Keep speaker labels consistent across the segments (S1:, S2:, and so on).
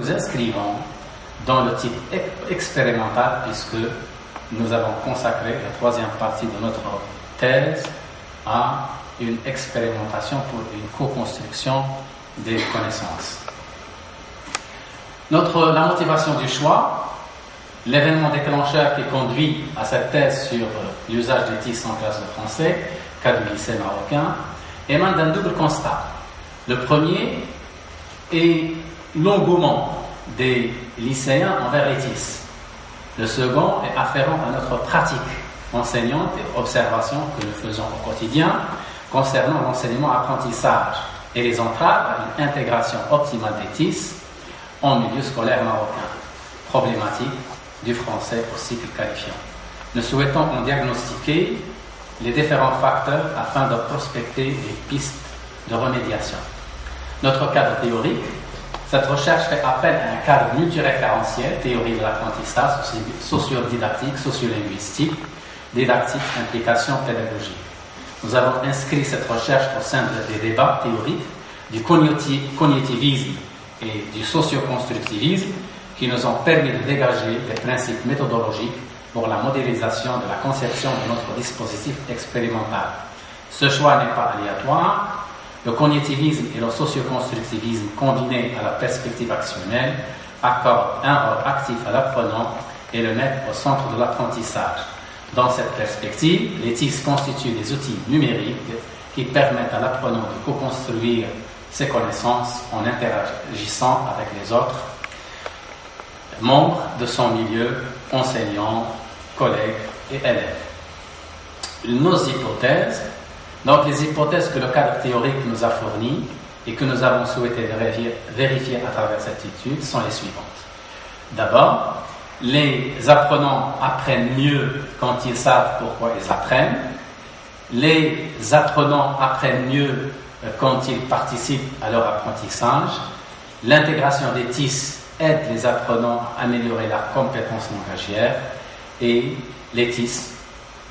S1: nous inscrivons dans le type expérimental, puisque nous avons consacré la troisième partie de notre thèse à une expérimentation pour une co-construction des connaissances. La motivation du choix, l'événement déclencheur qui conduit à cette thèse sur l'usage des TIS en classe de français, cas du lycée marocain, émane d'un double constat. Le premier est l'engouement des lycéens envers les TIS. Le second est afférent à notre pratique enseignante et observation que nous faisons au quotidien concernant l'enseignement-apprentissage et les entraves à une intégration optimale des TIS en milieu scolaire marocain. Problématique du français au cycle qualifiant. Nous souhaitons en diagnostiquer les différents facteurs afin de prospecter les pistes de remédiation. Notre cadre théorique, cette recherche fait appel à un cadre multiréférentiel, théorie de l'apprentissage, socio-didactique, sociolinguistique, didactique, implication pédagogique. Nous avons inscrit cette recherche au sein des débats théoriques du cognitivisme et du socio-constructivisme qui nous ont permis de dégager des principes méthodologiques pour la modélisation de la conception de notre dispositif expérimental. Ce choix n'est pas aléatoire. Le cognitivisme et le socio-constructivisme combinés à la perspective actionnelle accordent un rôle actif à l'apprenant et le mettent au centre de l'apprentissage. Dans cette perspective, les TIS constituent des outils numériques qui permettent à l'apprenant de co-construire ses connaissances en interagissant avec les autres membres de son milieu, enseignants, collègues et élèves. Nos hypothèses, donc les hypothèses que le cadre théorique nous a fournies et que nous avons souhaité vérifier à travers cette étude sont les suivantes. D'abord, les apprenants apprennent mieux quand ils savent pourquoi ils apprennent. Les apprenants apprennent mieux quand ils participent à leur apprentissage. L'intégration des TIS aide les apprenants à améliorer leurs compétences langagières et les TIS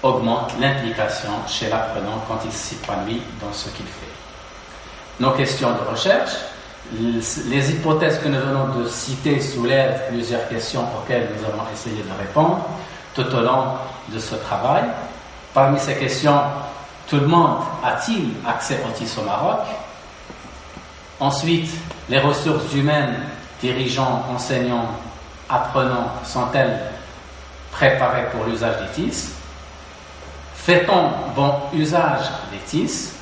S1: augmentent l'implication chez l'apprenant quand il s'épanouit dans ce qu'il fait. Nos questions de recherche, les hypothèses que nous venons de citer soulèvent plusieurs questions auxquelles nous allons essayer de répondre tout au long de ce travail. Parmi ces questions, tout le monde a-t-il accès au TIS au Maroc? Ensuite, les ressources humaines, dirigeants, enseignants, apprenants, sont-elles préparées pour l'usage des TIS? Fait-on bon usage des TIS?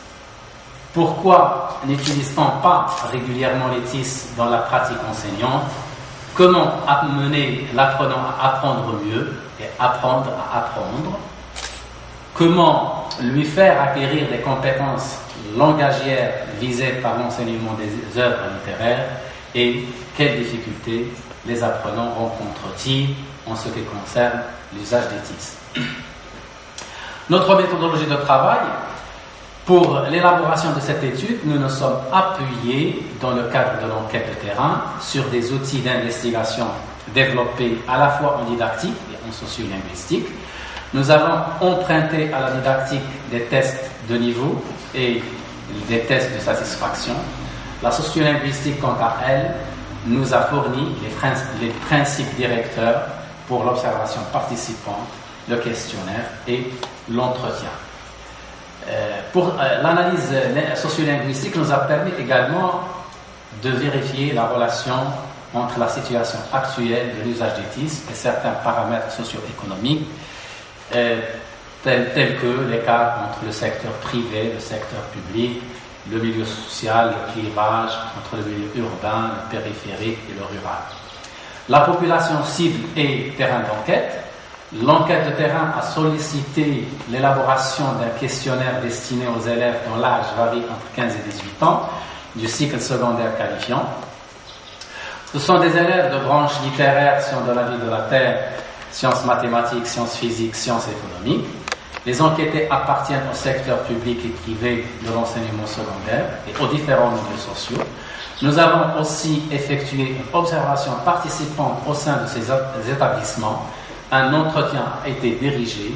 S1: Pourquoi n'utilise-t-on pas régulièrement les TIS dans la pratique enseignante? Comment amener l'apprenant à apprendre mieux et apprendre à apprendre? Comment lui faire acquérir des compétences langagières visées par l'enseignement des œuvres littéraires? Et quelles difficultés les apprenants rencontrent-ils en ce qui concerne l'usage des TIS? Notre méthodologie de travail, pour l'élaboration de cette étude, nous nous sommes appuyés dans le cadre de l'enquête de terrain sur des outils d'investigation développés à la fois en didactique et en sociolinguistique. Nous avons emprunté à la didactique des tests de niveau et des tests de satisfaction. La sociolinguistique, quant à elle, nous a fourni les principes directeurs pour l'observation participante, le questionnaire et l'entretien. L'analyse sociolinguistique nous a permis également de vérifier la relation entre la situation actuelle de l'usage des TIS et certains paramètres socio-économiques, tels que l'écart entre le secteur privé, le secteur public, le milieu social, le clivage entre le milieu urbain, le périphérique et le rural. La population cible et terrain d'enquête. L'enquête de terrain a sollicité l'élaboration d'un questionnaire destiné aux élèves dont l'âge varie entre 15 et 18 ans du cycle secondaire qualifiant. Ce sont des élèves de branches littéraires, sciences de la vie de la Terre, sciences mathématiques, sciences physiques, sciences économiques. Les enquêtés appartiennent au secteur public et privé de l'enseignement secondaire et aux différents milieux sociaux. Nous avons aussi effectué une observation participante au sein de ces établissements. Un entretien a été dirigé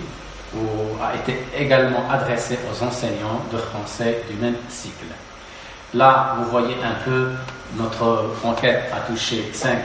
S1: ou a été également adressé aux enseignants de français du même cycle. Là, vous voyez un peu, notre enquête a touché 5